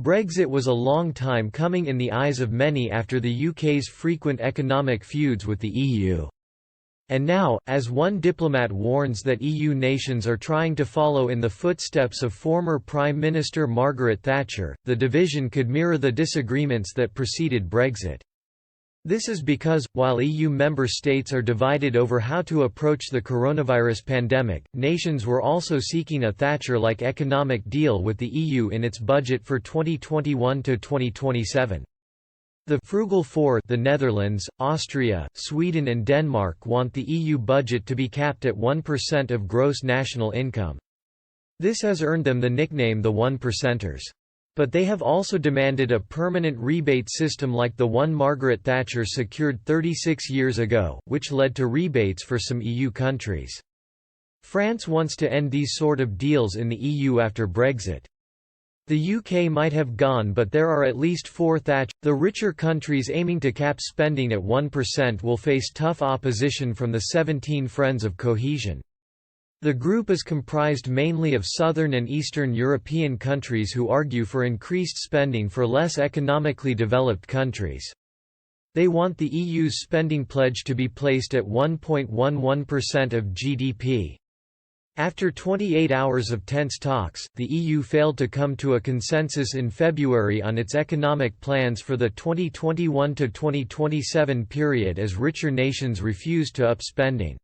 Brexit was a long time coming in the eyes of many after the UK's frequent economic feuds with the EU. And now, as one diplomat warns that EU nations are trying to follow in the footsteps of former Prime Minister Margaret Thatcher, the division could mirror the disagreements that preceded Brexit. This is because, while EU member states are divided over how to approach the coronavirus pandemic, nations were also seeking a Thatcher-like economic deal with the EU in its budget for 2021 to 2027. The Frugal Four, the Netherlands, Austria, Sweden and Denmark, want the EU budget to be capped at 1% of gross national income. This has earned them the nickname the 1%ers. But they have also demanded a permanent rebate system like the one Margaret Thatcher secured 36 years ago, which led to rebates for some EU countries. France wants to end these sort of deals in the EU after Brexit. The UK might have gone, but there are at least four Thatchers. The richer countries aiming to cap spending at 1% will face tough opposition from the 17 Friends of Cohesion. The group is comprised mainly of southern and eastern European countries who argue for increased spending for less economically developed countries. They want the EU's spending pledge to be placed at 1.11% of GDP. After 28 hours of tense talks, the EU failed to come to a consensus in February on its economic plans for the 2021 to 2027 period as richer nations refused to up spending.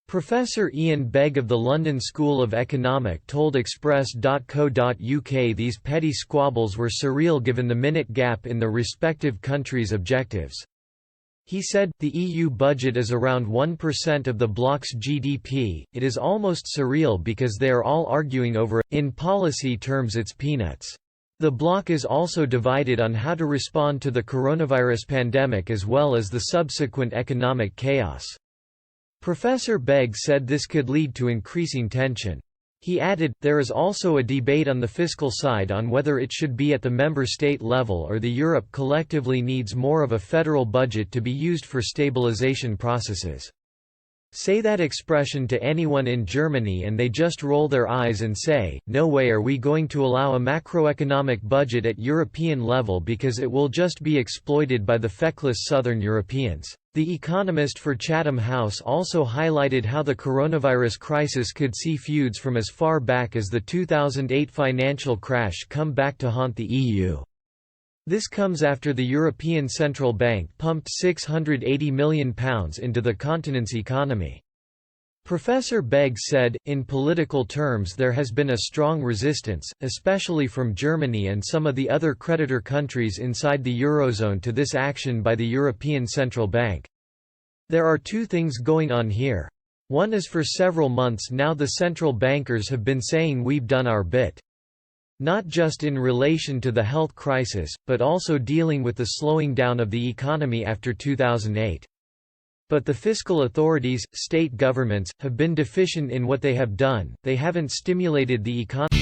Professor Ian Begg of the London School of Economic told Express.co.uk these petty squabbles were surreal given the minute gap in the respective countries' objectives. He said, "The EU budget is around 1% of the bloc's GDP, it is almost surreal because they are all arguing over it. In policy terms it's peanuts. The bloc is also divided on how to respond to the coronavirus pandemic as well as the subsequent economic chaos." Professor Begg said this could lead to increasing tension. He added, "There is also a debate on the fiscal side on whether it should be at the member state level or the Europe collectively needs more of a federal budget to be used for stabilization processes." Say that expression to anyone in Germany and they just roll their eyes and say, "No way are we going to allow a macroeconomic budget at European level because it will just be exploited by the feckless Southern Europeans." The economist for Chatham House also highlighted how the coronavirus crisis could see feuds from as far back as the 2008 financial crash come back to haunt the EU. This comes after the European Central Bank pumped £680 million into the continent's economy. Professor Begg said, "In political terms there has been a strong resistance, especially from Germany and some of the other creditor countries inside the Eurozone to this action by the European Central Bank. There are two things going on here. One is for several months now the central bankers have been saying we've done our bit. Not just in relation to the health crisis, but also dealing with the slowing down of the economy after 2008. But the fiscal authorities, state governments, have been deficient in what they have done, they haven't stimulated the economy.